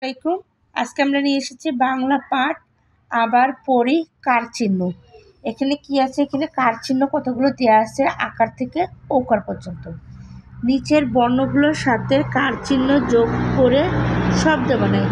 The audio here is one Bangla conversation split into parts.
আসসালামাইকুম। আজকে আমরা নিয়ে এসেছি বাংলা পাঠ আবার পড়ি কার চিহ্ন। এখানে কি আছে? এখানে কার চিহ্ন কতগুলো দেওয়া আছে আকার থেকে ওকার পর্যন্ত। নিচের বর্ণগুলোর সাথে কার চিহ্ন যোগ করে শব্দ বানাই।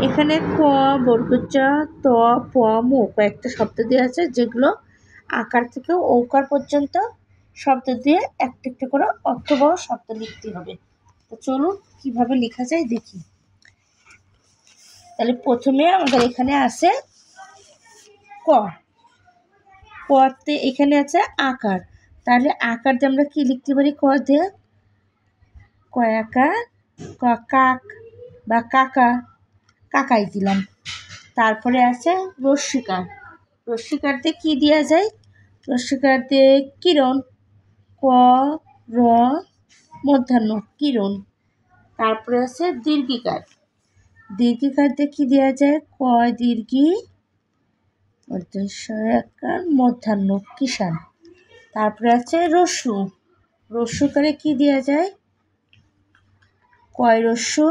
এখানে ক, বর্গচ, ত, প, মু কয়েকটা শব্দ দেওয়া আছে যেগুলো আকার থেকে ওকার পর্যন্ত শব্দ দিয়ে একটা একটা করে অর্থবহ শব্দ লিখতে হবে। তো চলুন কিভাবে লেখা যায় দেখি। তাহলে প্রথমে আমাদের এখানে আছে ক, কতে এখানে আছে আকার। তাহলে আকার দিয়ে আমরা কি লিখতে পারি? ক দিয়ে কয়াকার, ক কাক বা কাকা, কাকাই দিলাম। তারপরে আছে রস্যিকার। রস্যিকার দিয়ে কী দেওয়া যায়? রস্যিকার দিয়ে কিরণ, ক র মধ্যাহ্ন কিরণ। তারপরে আছে দীর্ঘিকার। দীর্ঘিকার দিয়ে কী দেওয়া যায়? ক দীর্ঘি মধ্যাহ্ন কিষান। তারপরে আছে রস্যু। রস্যুকারে কি দেওয়া যায়? কয় রস্যু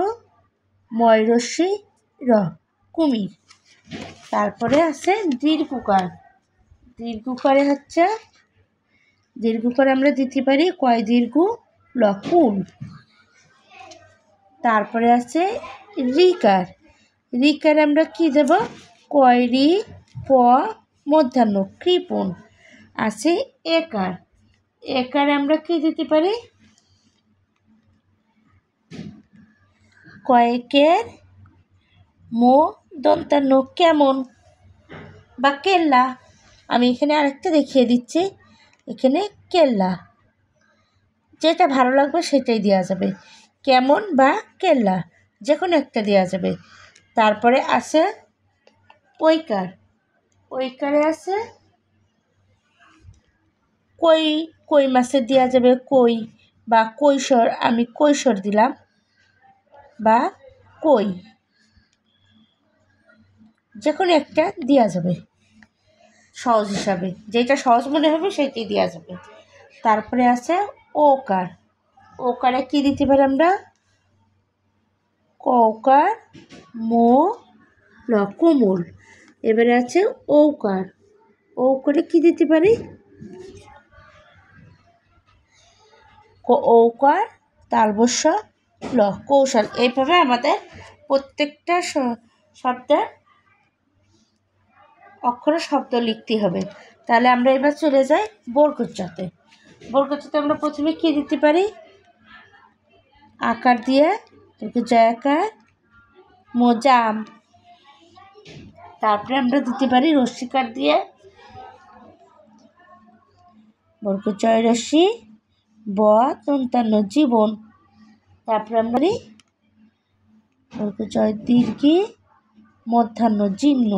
ময় রস্যি র কুমির। তারপরে আছে দীর্ঘকার। দীর্ঘকারে হচ্ছে দীর্ঘকারে আমরা দিতে পারি কয় দীর্ঘ ল কুল। তারপরে আছে রিকার। রিকার আমরা কি দেব? কয় রি প মধ্যাহ্ন কৃপণ। আছে একার। একারে আমরা কি দিতে পারি? কয়েকের মো দন্তান্ন কেমন বা কেল্লা। আমি এখানে আরেকটা দেখিয়ে দিচ্ছি। এখানে কেল্লা, যেটা ভালো লাগবে সেটাই দেওয়া যাবে, কেমন বা কেল্লা যে কোনো একটা দেওয়া যাবে। তারপরে আছে ঐকার। ঐকারে আছে কই, কই মাছের দেওয়া যাবে কই বা কৈশোর, আমি কৈশোর দিলাম বা কই, যে কোনো একটা দেওয়া যাবে সহজ হিসাবে, যেটা সহজ মনে হবে সেটাই দেওয়া যাবে। তারপরে আছে ওকার। ওকারে কি দিতে পারি আমরা? কৌকার মো ল কোমল। এবারে আছে ঔকার। ঔকারে কি দিতে পারি? ঔকার তালবস্য ল কৌশল। এইভাবে আমাদের প্রত্যেকটা শব্দের অক্ষরে শব্দ লিখতে হবে। তাহলে আমরা এবার চলে যাই বর্গচ্চতে। বর্গচ্চতে আমরা প্রথমে কি দিতে পারি? আকার দিয়ে জয়াকার মোজাম। তারপরে আমরা দিতে পারি রস্যিকার দিয়ে বর্গজয় রশ্মি ব দন্তান্ন জীবন। তারপরে আমরা বর্গজয় দীর্ঘি মধ্যাহ্ন জীর্ণ।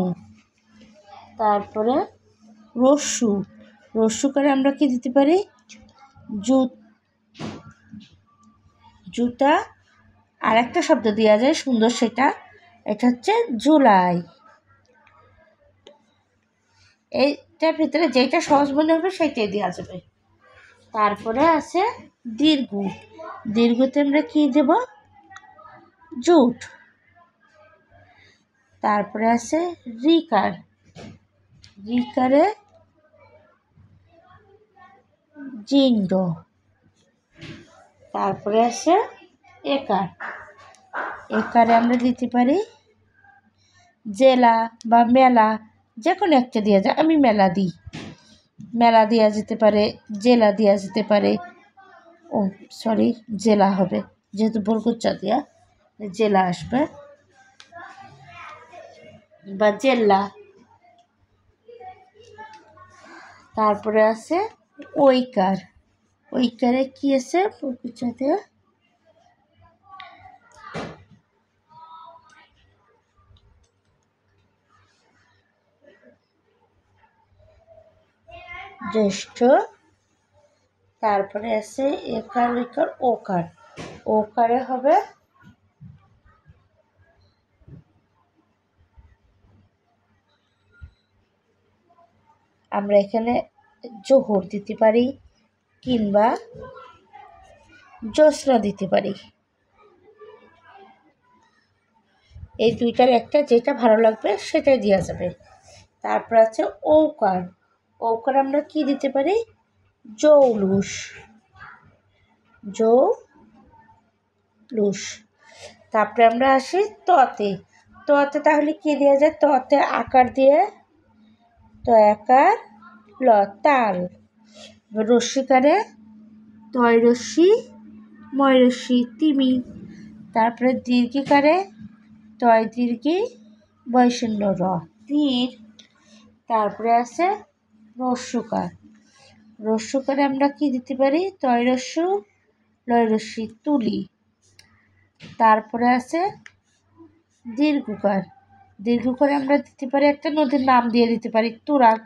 তারপরে রস্যু। রস্যুকারে আমরা কি দিতে পারি? জুতা। আর একটা শব্দ দেওয়া যায় সুন্দর, সেটা এটা হচ্ছে জুলাই। এইটার ভিতরে যেটা সহজ মনে হবে সেটাই দেওয়া যাবে। তারপরে আছে দীর্ঘ। দীর্ঘতে আমরা কি দেব? জুট। তারপরে আছে রিকার। রিকারে জিন্ড। তারপরে আছে একার। একারে আমরা দিতে পারি জেলা বা মেলা, যে কোনো একটা দেওয়া যায়। আমি মেলা দিই, মেলা দেওয়া যেতে পারে, জেলা দেওয়া যেতে পারে। ও সরি, জেলা হবে, যেহেতু বরগুচ্চা দেওয়া জেলা আসবে বা জেলা। তারপরে আছে ঐকার। ঐকারে কি আছে? বরগুচ্চা দেওয়া জ্যেষ্ঠ। তারপরে আছে একার ঐকার ওকার। ওকারে হবে আমরা এখানে জোহর দিতে পারি কিংবা জ্যোৎস্না দিতে পারি। এই দুইটার একটা যেটা ভালো লাগবে সেটাই দেওয়া যাবে। তারপর আছে ঔকার। ঔকার আমরা কি দিতে পারি? জৌলুস, জৌলুস। তারপরে আমরা আসি ততে। ততে তাহলে কি দেওয়া যায়? ততে আকার দিয়ে ত আকার ল তাল। রস্যিকারে তয় রস্যি ময় রস্যি তিমি। তারপরে দীর্ঘিকারে তয় দীর্ঘি বয়শূন্য র তীর। তারপরে আছে রস্যকার। রস্যকারে আমরা কি দিতে পারি? তয় রস্যু লয় রস্যি তুলি। তারপরে আছে দীর্ঘকার। দীর্ঘকারে আমরা দিতে পারি একটা নদীর নাম দিয়ে দিতে পারি তুরাগ।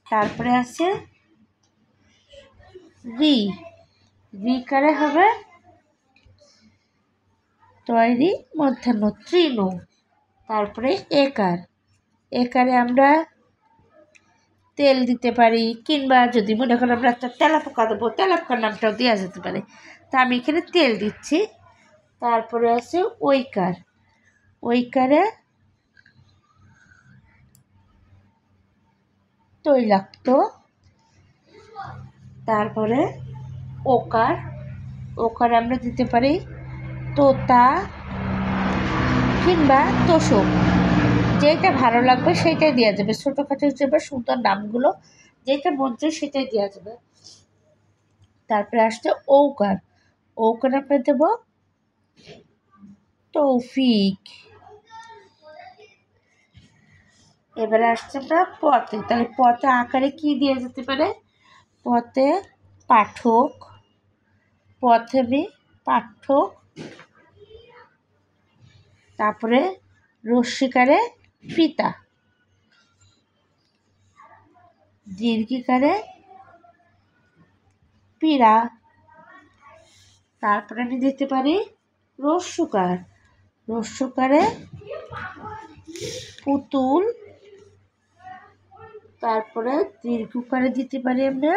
তারপরে আছে রি। রিকারে হবে তৈরি মধ্যাহ্ন তৃণু। তারপরে একার। একারে আমরা তেল দিতে পারি, কিংবা যদি মনে করেন আমরা একটা তেলাপোকা দেবো, তেলাপোকার নামটাও দেওয়া যেতে পারে। তা আমি এখানে তেল দিচ্ছি। তারপরে আছে ঐকার। ঐকারে তৈলাক্ত। তারপরে ওকার। ওকার আমরা দিতে পারি তোতা কিংবা তোষক, যেটা ভালো লাগবে সেটাই দেওয়া যাবে। ছোটোখাটো হিসেবে সুন্দর নামগুলো যেটা মন চায় সেটাই দেওয়া যাবে। তারপরে আসছে ঔকার। ঔকার আমরা দেব তৌফিক। এবারে আসছে আমরা পথে। তাহলে পথে আকারে কি দেওয়া যেতে পারে? পথে পাঠক, পথে পাঠক। তারপরে রস্যিকারে পিতা, দীর্ঘিকারে পীড়া। তারপরে আমি দিতে পারি রস্যকার। রস্যকারে পুতুল। তারপরে দীর্ঘকারে দিতে পারি আমরা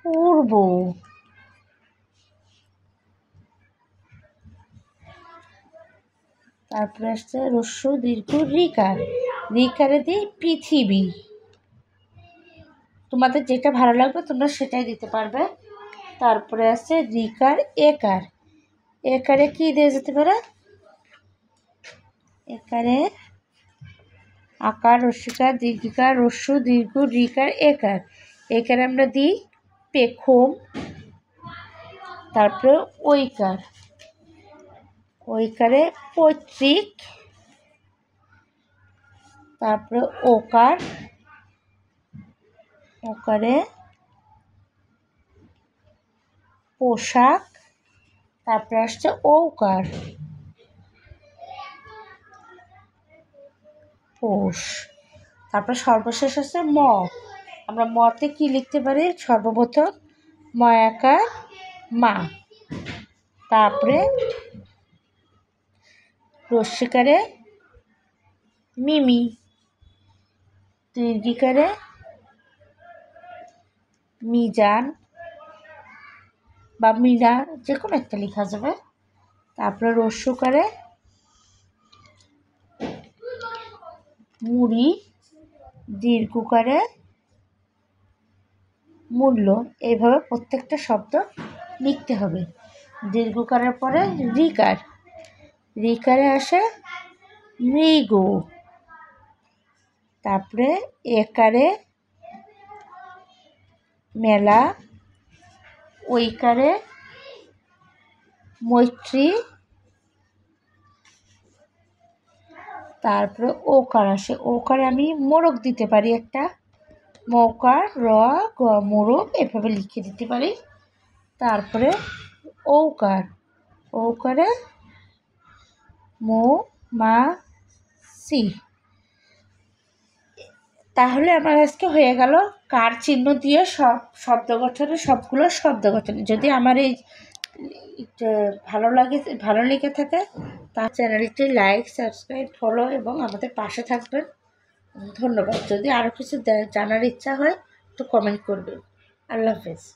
পূর্ব। তারপরে আসছে রস্য দীর্ঘ রিকার। রিকারে দিই পৃথিবী। তোমাদের যেটা ভালো লাগবে তোমরা সেটাই দিতে পারবে। তারপরে আছে রিকার একার। একারে কি দিয়ে যেতে পারে? একারে আকার রস্যিকার দীর্ঘিকার রস্য দীর্ঘ রিকার একার। একারে আমরা দিই পেখম। তারপরে ঐকার। ঐকারে পৈতৃক। তারপরে ওকার। ওকারে পোশাক। তারপরে আসছে ঔকার, পোষ। তারপরে সর্বশেষ আছে ম। আমরা মতে কি লিখতে পারি? সর্বপ্রথম ময়াকার মা। তারপরে রস্যিকারে মিমি, দীর্ঘিকারে মিজান বা মিনা, যে কোনো একটা লেখা যাবে। তারপরে রস্যকারে মুড়ি, দীর্ঘকারে মূল্য। এইভাবে প্রত্যেকটা শব্দ লিখতে হবে। দীর্ঘকারের পরে রিকার। রিকারে আসে মৃগ। তারপরে একারে মেলা। ঐকারে মৈত্রী। তারপরে ওকার আসে। ওকারে আমি মোরগ দিতে পারি একটা, মৌকার র গ মোরগ, এভাবে লিখে দিতে পারি। তারপরে ঔকার। ঔকারে মো মা সি। তাহলে আমার আজকে হয়ে গেল কার চিহ্ন দিয়ে সব শব্দ গঠনে, সবগুলো শব্দ গঠনে। যদি আমার এই ভালো লেগে থাকে তার চ্যানেলটি লাইক সাবস্ক্রাইব ফলো এবং আমাদের পাশে থাকবেন। ধন্যবাদ। যদি আরও কিছু জানার ইচ্ছা হয় তো কমেন্ট করবেন। আল্লাহ হাফেজ।